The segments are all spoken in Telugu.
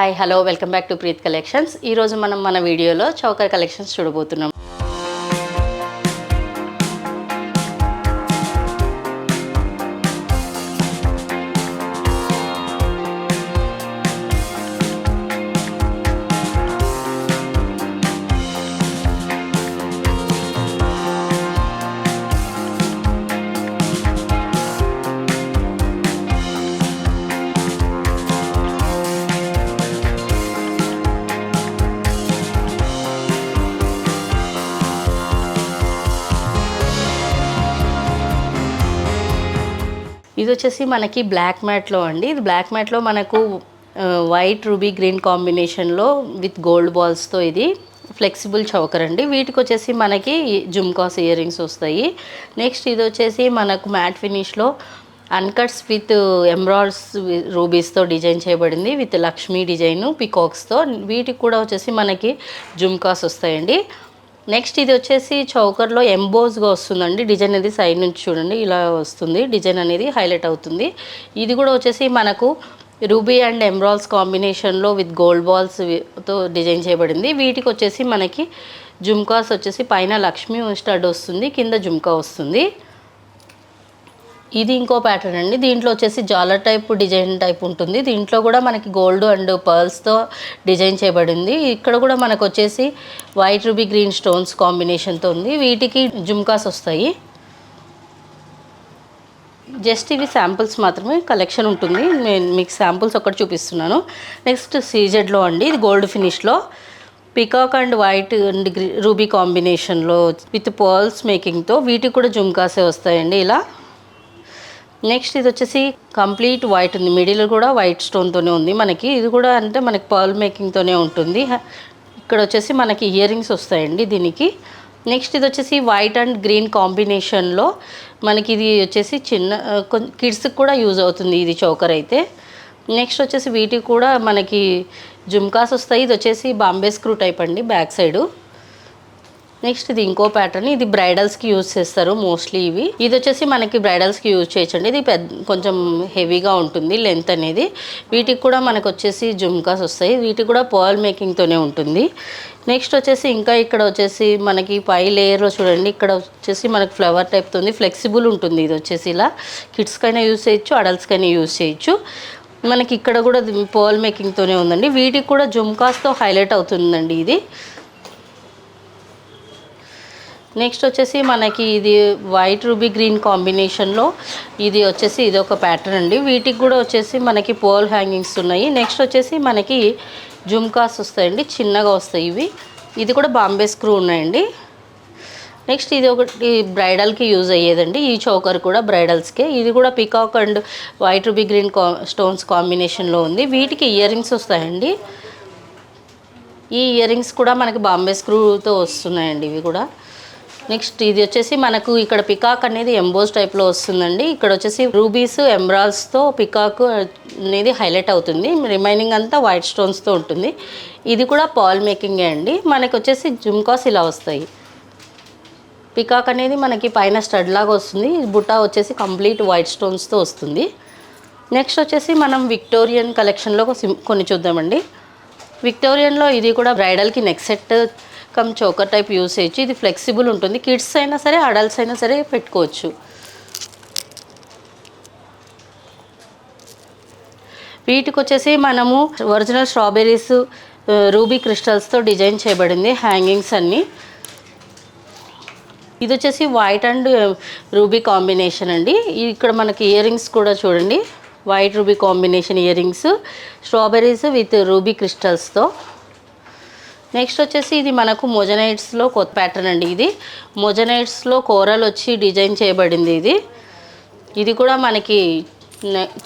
Hi hello welcome back to Preet collections. ఈరోజు మనం మన వీడియోలో చౌకర్ కలెక్షన్స్ చూడబోతున్నాం. ఇది వచ్చేసి మనకి బ్లాక్ మ్యాట్లో అండి. ఇది బ్లాక్ మ్యాట్లో మనకు వైట్ రూబీ గ్రీన్ కాంబినేషన్లో విత్ గోల్డ్ బాల్స్తో ఇది ఫ్లెక్సిబుల్ చౌకర్ అండి. వీటికి వచ్చేసి మనకి జుమ్కాస్ ఇయర్ రింగ్స్ వస్తాయి. నెక్స్ట్ ఇది వచ్చేసి మనకు మ్యాట్ ఫినిష్లో అన్కట్స్ విత్ ఎమరాల్డ్స్ రూబీస్తో డిజైన్ చేయబడింది విత్ లక్ష్మీ డిజైన్ పికాక్స్తో. వీటికి కూడా వచ్చేసి మనకి జుమ్కాస్ వస్తాయండి. నెక్స్ట్ ఇది వచ్చేసి చౌకర్లో ఎంబోస్గా వస్తుందండి. డిజైన్ అనేది సైడ్ నుంచి చూడండి ఇలా వస్తుంది, డిజైన్ అనేది హైలైట్ అవుతుంది. ఇది కూడా వచ్చేసి మనకు రూబీ అండ్ ఎమరాల్డ్స్ కాంబినేషన్లో విత్ గోల్డ్ బాల్స్తో డిజైన్ చేయబడింది. వీటికి వచ్చేసి మనకి జుమ్కాస్ వచ్చేసి పైన లక్ష్మీ స్టడ్ వస్తుంది, కింద జుమ్కా వస్తుంది. ఇది ఇంకో ప్యాటర్న్ అండి. దీంట్లో వచ్చేసి జాలర్ టైప్ డిజైన్ టైప్ ఉంటుంది. దీంట్లో కూడా మనకి గోల్డ్ అండ్ పర్ల్స్తో డిజైన్ చేయబడింది. ఇక్కడ కూడా మనకు వచ్చేసి వైట్ రూబీ గ్రీన్ స్టోన్స్ కాంబినేషన్తో ఉంది. వీటికి జుమ్కాస్ వస్తాయి. జస్ట్ ఇవి శాంపుల్స్ మాత్రమే, కలెక్షన్ ఉంటుంది. నేను మీకు శాంపుల్స్ ఒకటి చూపిస్తున్నాను. నెక్స్ట్ సీజెడ్లో అండి. ఇది గోల్డ్ ఫినిష్లో peacock and white and ruby కాంబినేషన్లో విత్ పర్ల్స్ మేకింగ్తో వీటికి కూడా జుమ్కాసే వస్తాయండి ఇలా. నెక్స్ట్ ఇది వచ్చేసి కంప్లీట్ వైట్ ఉంది, మిడిల్ కూడా వైట్ స్టోన్తోనే ఉంది మనకి. ఇది కూడా అంటే మనకి పర్ల్ మేకింగ్తోనే ఉంటుంది. ఇక్కడ వచ్చేసి మనకి ఇయర్ రింగ్స్ వస్తాయండి దీనికి. నెక్స్ట్ ఇది వచ్చేసి వైట్ అండ్ గ్రీన్ కాంబినేషన్లో మనకి ఇది వచ్చేసి చిన్న కిడ్స్కి కూడా యూజ్ అవుతుంది ఇది చౌకర్ అయితే. నెక్స్ట్ వచ్చేసి వీటికి కూడా మనకి జుమ్కాస్ వస్తాయి. ఇది వచ్చేసి బాంబే స్క్రూ టైప్ అండి బ్యాక్ సైడు. నెక్స్ట్ ఇది ఇంకో ప్యాటర్న్. ఇది బ్రైడల్స్కి యూజ్ చేస్తారు మోస్ట్లీ ఇవి. ఇది వచ్చేసి మనకి బ్రైడల్స్కి యూజ్ చేయొచ్చండి. ఇది కొంచెం హెవీగా ఉంటుంది లెంత్ అనేది. వీటికి కూడా మనకు వచ్చేసి జుమ్కాస్ వస్తాయి. వీటికి కూడా పర్ల్ మేకింగ్తోనే ఉంటుంది. నెక్స్ట్ వచ్చేసి ఇంకా ఇక్కడ వచ్చేసి మనకి పై లేయర్లో చూడండి, ఇక్కడ వచ్చేసి మనకి ఫ్లవర్ టైప్తో ఉంది, ఫ్లెక్సిబుల్ ఉంటుంది. ఇది వచ్చేసి ఇలా కిడ్స్కైనా యూజ్ చేయొచ్చు, అడల్ట్స్కైనా యూజ్ చేయొచ్చు. మనకి ఇక్కడ కూడా పర్ల్ మేకింగ్తోనే ఉందండి. వీటికి కూడా జుమ్కాస్తో హైలైట్ అవుతుందండి ఇది. నెక్స్ట్ వచ్చేసి మనకి ఇది వైట్ రూబీ గ్రీన్ కాంబినేషన్లో ఇది వచ్చేసి ఇది ఒక ప్యాటర్న్ అండి. వీటికి కూడా వచ్చేసి మనకి పోల్ హ్యాంగింగ్స్ ఉన్నాయి. నెక్స్ట్ వచ్చేసి మనకి జుమ్కాస్ వస్తాయండి, చిన్నగా వస్తాయి ఇవి. ఇది కూడా బాంబే స్క్రూ ఉన్నాయండి. నెక్స్ట్ ఇది ఒకటి బ్రైడల్కి యూజ్ అయ్యేదండి. ఈ చౌకర్ కూడా బ్రైడల్స్కే. ఇది కూడా peacock and white ruby green stones కాంబినేషన్లో ఉంది. వీటికి ఇయర్ రింగ్స్ వస్తాయండి. ఈ ఇయర్ రింగ్స్ కూడా మనకి బాంబే స్క్రూతో వస్తున్నాయండి ఇవి కూడా. నెక్స్ట్ ఇది వచ్చేసి మనకు ఇక్కడ పికాక్ అనేది ఎంబోస్ టైప్లో వస్తుందండి. ఇక్కడ వచ్చేసి రూబీస్ ఎమరాల్డ్స్తో పికాక్ అనేది హైలైట్ అవుతుంది. రిమైనింగ్ అంతా వైట్ స్టోన్స్తో ఉంటుంది. ఇది కూడా పర్ల్ మేకింగే అండి. మనకు వచ్చేసి జుమ్కాస్ ఇలా వస్తాయి. పికాక్ అనేది మనకి పైన స్టడ్ లాగా వస్తుంది. బుట్టా వచ్చేసి కంప్లీట్ వైట్ స్టోన్స్తో వస్తుంది. నెక్స్ట్ వచ్చేసి మనం విక్టోరియన్ కలెక్షన్లో కొన్ని చూద్దామండి. విక్టోరియన్లో ఇది కూడా బ్రైడల్కి neck set come choker type use చేయొచ్చు. ఇది ఫ్లెక్సిబుల్ ఉంటుంది. కిడ్స్ అయినా సరే అడల్ట్స్ అయినా సరే పెట్టుకోవచ్చు. వీటికి వచ్చేసి మనము ఒరిజినల్ స్ట్రాబెర్రీస్ రూబీ క్రిస్టల్స్తో డిజైన్ చేయబడింది హ్యాంగింగ్స్ అన్నీ. ఇది వచ్చేసి వైట్ అండ్ రూబీ కాంబినేషన్ అండి. ఇక్కడ మనకి ఇయర్ రింగ్స్ కూడా చూడండి, white ruby combination ear rings, strawberries with ruby క్రిస్టల్స్తో. నెక్స్ట్ వచ్చేసి ఇది మనకు మొజనైట్స్లో కొత్త ప్యాటర్న్ అండి. ఇది మొజనైట్స్లో కోరల్ వచ్చి డిజైన్ చేయబడింది ఇది. ఇది కూడా మనకి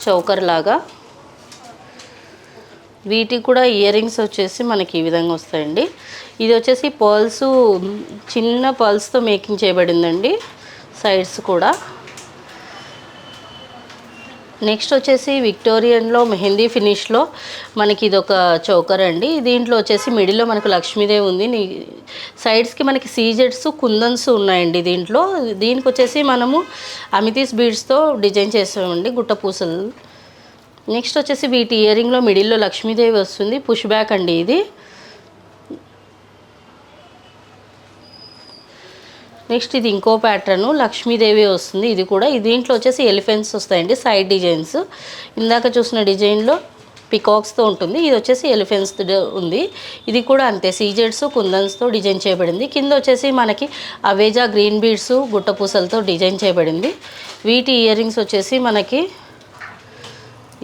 చౌకర్ లాగా. వీటికి కూడా ఇయర్ రింగ్స్ వచ్చేసి మనకి ఈ విధంగా వస్తాయండి. ఇది వచ్చేసి పర్ల్స్, చిన్న పర్ల్స్తో మేకింగ్ చేయబడిందండి సైడ్స్ కూడా. నెక్స్ట్ వచ్చేసి విక్టోరియన్లో మెహందీ ఫినిష్లో మనకి ఇది ఒక చౌకర్ అండి. దీంట్లో వచ్చేసి మిడిల్లో మనకు లక్ష్మీదేవి ఉంది. సైడ్స్కి మనకి సీజెడ్స్ కుందన్స్ ఉన్నాయండి దీంట్లో. దీనికి వచ్చేసి మనము అమితీస్ బీడ్స్తో డిజైన్ చేసామండి గుట్ట పూసలు. నెక్స్ట్ వచ్చేసి వీటి ఇయరింగ్లో మిడిల్లో లక్ష్మీదేవి వస్తుంది, పుష్ బ్యాక్ అండి ఇది. నెక్స్ట్ ఇది ఇంకో ప్యాటర్ను, లక్ష్మీదేవి వస్తుంది. ఇది కూడా దీంట్లో వచ్చేసి ఎలిఫెంట్స్ వస్తాయండి, సైడ్ డిజైన్స్. ఇందాక చూసిన డిజైన్లో పికాక్స్తో ఉంటుంది, ఇది వచ్చేసి ఎలిఫెంట్స్ ఉంది. ఇది కూడా అంతే, సీజెడ్స్ కుందన్స్తో డిజైన్ చేయబడింది. కింద వచ్చేసి మనకి అవేజా గ్రీన్ బీడ్స్ గుట్టపూసలతో డిజైన్ చేయబడింది. వీటి ఇయరింగ్స్ వచ్చేసి మనకి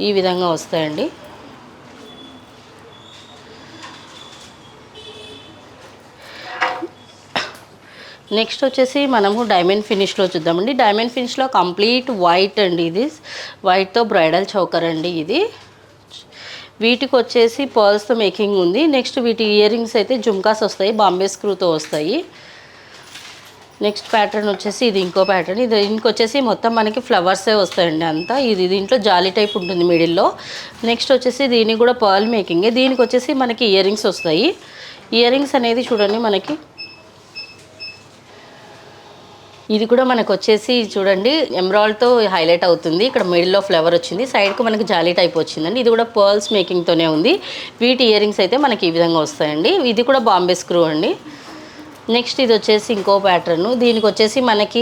ఈ విధంగా వస్తాయండి. నెక్స్ట్ వచ్చేసి మనము డైమండ్ ఫినిష్లో చూద్దామండి. డైమండ్ ఫినిష్లో కంప్లీట్ వైట్ అండి, ఇది వైట్తో బ్రైడల్ చౌకర్ అండి ఇది. వీటికి వచ్చేసి పర్ల్స్తో మేకింగ్ ఉంది. నెక్స్ట్ వీటి ఇయరింగ్స్ అయితే జుమ్కాస్ వస్తాయి, బాంబే స్క్రూతో వస్తాయి. నెక్స్ట్ ప్యాటర్న్ వచ్చేసి ఇది ఇంకో ప్యాటర్న్. ఇది దీనికి వచ్చేసి మొత్తం మనకి ఫ్లవర్సే వస్తాయండి అంతా. ఇది దీంట్లో జాలీ టైప్ ఉంటుంది మిడిల్లో. నెక్స్ట్ వచ్చేసి దీనికి కూడా పర్ల్ మేకింగే. దీనికి వచ్చేసి మనకి ఇయరింగ్స్ వస్తాయి. ఇయరింగ్స్ అనేది చూడండి మనకి, ఇది కూడా మనకు వచ్చేసి చూడండి ఎమరాల్డ్తో హైలైట్ అవుతుంది. ఇక్కడ మిడిల్లో ఫ్లవర్ వచ్చింది, సైడ్కు మనకి జాలీ టైప్ వచ్చిందండి. ఇది కూడా పర్ల్స్ మేకింగ్తోనే ఉంది. వీటి ఇయరింగ్స్ అయితే మనకి ఈ విధంగా వస్తాయండి. ఇది కూడా బాంబే స్క్రూ అండి. నెక్స్ట్ ఇది వచ్చేసి ఇంకో ప్యాటర్ను. దీనికి వచ్చేసి మనకి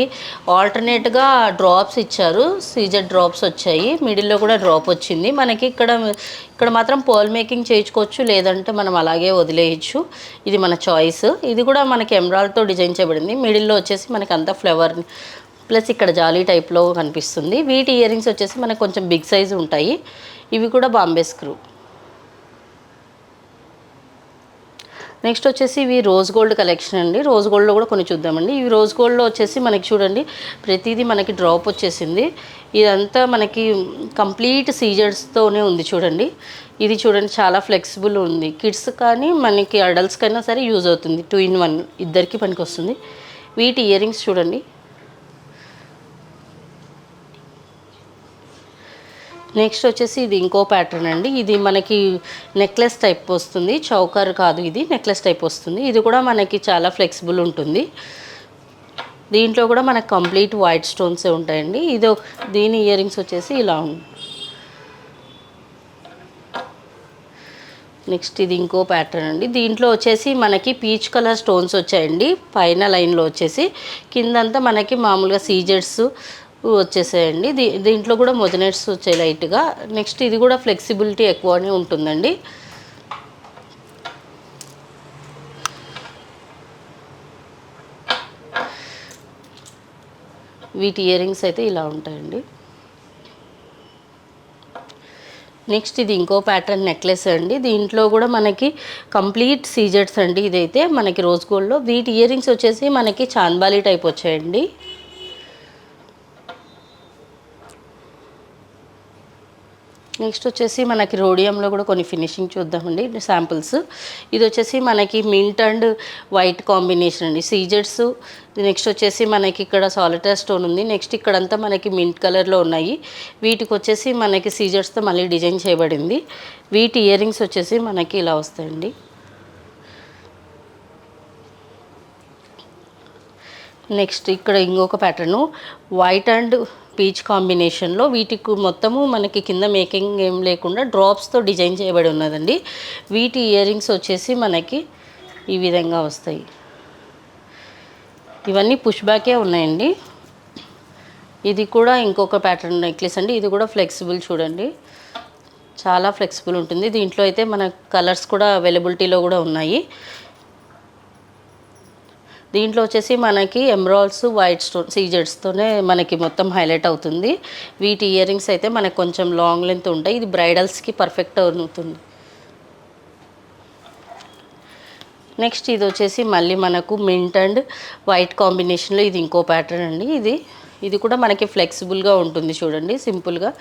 ఆల్టర్నేట్గా డ్రాప్స్ ఇచ్చారు, సీజెడ్ డ్రాప్స్ వచ్చాయి, మిడిల్లో కూడా డ్రాప్ వచ్చింది. మనకి ఇక్కడ మాత్రం పర్ల్ మేకింగ్ చేయించుకోవచ్చు, లేదంటే మనం అలాగే వదిలేయచ్చు, ఇది మన చాయిస్. ఇది కూడా మనకి ఎమరాల్డ్తో డిజైన్ చేయబడింది. మిడిల్లో వచ్చేసి మనకి అంతా ఫ్లవర్ ప్లస్ ఇక్కడ జాలీ టైప్లో కనిపిస్తుంది. వీటి ఇయరింగ్స్ వచ్చేసి మనకు కొంచెం బిగ్ సైజు ఉంటాయి. ఇవి కూడా బాంబే స్క్రూ. నెక్స్ట్ వచ్చేసి ఇవి రోజ్ గోల్డ్ కలెక్షన్ అండి. రోజ్ గోల్డ్లో కూడా కొన్ని చూద్దామండి. ఇవి రోజ్ గోల్డ్లో వచ్చేసి మనకి చూడండి ప్రతిదీ మనకి డ్రాప్ వచ్చేసింది. ఇదంతా మనకి కంప్లీట్ సీజర్స్తోనే ఉంది చూడండి. ఇది చూడండి చాలా ఫ్లెక్సిబుల్ ఉంది, కిడ్స్ కానీ మనకి అడల్ట్స్ కైనా సరే యూజ్ అవుతుంది, 2 in 1 ఇద్దరికి పనికి వస్తుంది. వీటి ఇయరింగ్స్ చూడండి. నెక్స్ట్ వచ్చేసి ఇది ఇంకో ప్యాటర్న్ అండి. ఇది మనకి నెక్లెస్ టైప్ వస్తుంది, చౌకర్ కాదు, ఇది నెక్లెస్ టైప్ వస్తుంది. ఇది కూడా మనకి చాలా ఫ్లెక్సిబుల్ ఉంటుంది. దీంట్లో కూడా మనకు కంప్లీట్ వైట్ స్టోన్సే ఉంటాయండి. దీని ఇయరింగ్స్ వచ్చేసి ఇలా ఉంది. నెక్స్ట్ ఇది ఇంకో ప్యాటర్న్ అండి. దీంట్లో వచ్చేసి మనకి పీచ్ కలర్ స్టోన్స్ వచ్చాయండి పైన లైన్లో వచ్చేసి, కిందంతా మనకి మామూలుగా సీజెడ్స్ వచ్చేసాయండి. దీంట్లో కూడా మొజనెట్స్ వచ్చాయి లైట్గా. నెక్స్ట్ ఇది కూడా ఫ్లెక్సిబిలిటీ ఎక్కువనే ఉంటుందండి. వీటి ఇయరింగ్స్ అయితే ఇలా ఉంటాయండి. నెక్స్ట్ ఇది ఇంకో ప్యాటర్న్ నెక్లెస్ అండి. దీంట్లో కూడా మనకి కంప్లీట్ సీజెడ్స్ అండి. ఇదైతే మనకి రోజ్ గోల్డ్లో. వీటి ఇయరింగ్స్ వచ్చేసి మనకి చాంద్బాలి టైప్ వచ్చాయండి. నెక్స్ట్ వచ్చేసి మనకి రోడియంలో కూడా కొన్ని ఫినిషింగ్ చూద్దామండి శాంపుల్స్. ఇది వచ్చేసి మనకి మింట్ అండ్ వైట్ కాంబినేషన్ అండి, సీజెడ్స్. నెక్స్ట్ వచ్చేసి మనకి ఇక్కడ సాలిటర్ స్టోన్ ఉంది. నెక్స్ట్ ఇక్కడంతా మనకి మింట్ కలర్లో ఉన్నాయి. వీటికి వచ్చేసి మనకి సీజెడ్స్తో మళ్ళీ డిజైన్ చేయబడింది. వీటి ఇయరింగ్స్ వచ్చేసి మనకి ఇలా వస్తాయండి. నెక్స్ట్ ఇక్కడ ఇంకొక ప్యాటర్ను వైట్ అండ్ పీచ్ కాంబినేషన్లో. వీటికి మొత్తము మనకి కింద మేకింగ్ ఏం లేకుండా డ్రాప్స్తో డిజైన్ చేయబడి ఉన్నదండి. వీటి ఇయరింగ్స్ వచ్చేసి మనకి ఈ విధంగా వస్తాయి. ఇవన్నీ పుష్ బ్యాకే ఉన్నాయండి. ఇది కూడా ఇంకొక ప్యాటర్న్ నెక్లెస్ అండి. ఇది కూడా ఫ్లెక్సిబుల్ చూడండి, చాలా ఫ్లెక్సిబుల్ ఉంటుంది. దీంట్లో అయితే మన కలర్స్ కూడా అవైలబిలిటీలో కూడా ఉన్నాయి. దీంట్లో వచ్చేసి మనకి ఎమరాల్డ్స్ వైట్ స్టోన్ సీజెడ్స్తోనే మనకి మొత్తం హైలైట్ అవుతుంది. వీటి ఇయరింగ్స్ అయితే మనకు కొంచెం లాంగ్ లెంత్ ఉంటాయి. ఇది బ్రైడల్స్కి పర్ఫెక్ట్ అవుతుంది. నెక్స్ట్ ఇది వచ్చేసి మళ్ళీ మనకు మింట్ అండ్ వైట్ కాంబినేషన్లో ఇది ఇంకో ప్యాటర్న్ అండి. ఇది కూడా మనకి ఫ్లెక్సిబుల్గా ఉంటుంది చూడండి, సింపుల్గా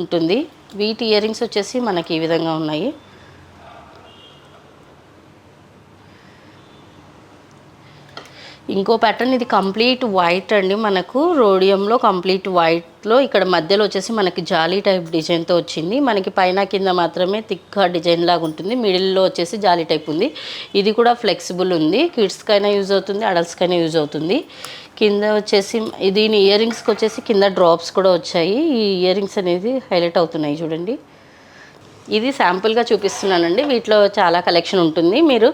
ఉంటుంది. వీటి ఇయరింగ్స్ వచ్చేసి మనకి ఈ విధంగా ఉన్నాయి. ఇంకో ప్యాటర్న్ ఇది కంప్లీట్ వైట్ అండి. మనకు రోడియంలో కంప్లీట్ వైట్లో ఇక్కడ మధ్యలో వచ్చేసి మనకి జాలీ టైప్ డిజైన్తో వచ్చింది. మనకి పైన కింద మాత్రమే థిక్గా డిజైన్ లాగా ఉంటుంది. మిడిల్లో వచ్చేసి జాలీ టైప్ ఉంది. ఇది కూడా ఫ్లెక్సిబుల్ ఉంది, కిడ్స్కైనా యూజ్ అవుతుంది, అడల్ట్స్కైనా యూజ్ అవుతుంది. కింద వచ్చేసి దీని ఇయరింగ్స్కి వచ్చేసి కింద డ్రాప్స్ కూడా వచ్చాయి. ఈ ఇయరింగ్స్ అనేది హైలైట్ అవుతున్నాయి చూడండి. ఇది శాంపుల్గా చూపిస్తున్నానండి. వీటిలో చాలా కలెక్షన్ ఉంటుంది. మీరు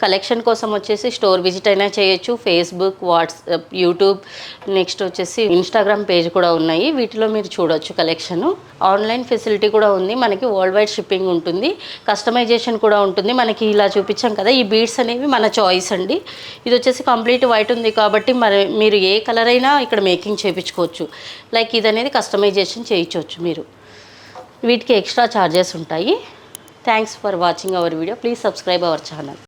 కలెక్షన్ కోసం వచ్చేసి స్టోర్ విజిట్ అయినా చేయొచ్చు. ఫేస్బుక్, వాట్సాప్, యూట్యూబ్, నెక్స్ట్ వచ్చేసి ఇన్స్టాగ్రామ్ పేజ్ కూడా ఉన్నాయి. వీటిలో మీరు చూడొచ్చు కలెక్షను. ఆన్లైన్ ఫెసిలిటీ కూడా ఉంది. మనకి వరల్డ్ వైడ్ షిప్పింగ్ ఉంటుంది. కస్టమైజేషన్ కూడా ఉంటుంది. మనకి ఇలా చూపించాం కదా, ఈ బీడ్స్ అనేవి మన చాయిస్ అండి. ఇది వచ్చేసి కంప్లీట్ వైట్ ఉంది కాబట్టి మరి మీరు ఏ కలర్ అయినా ఇక్కడ మేకింగ్ చేయించుకోవచ్చు. లైక్ ఇది అనేది కస్టమైజేషన్ చేయించవచ్చు మీరు. వీటికి ఎక్స్ట్రా ఛార్జెస్ ఉంటాయి. Thanks for watching our video. Please subscribe our channel.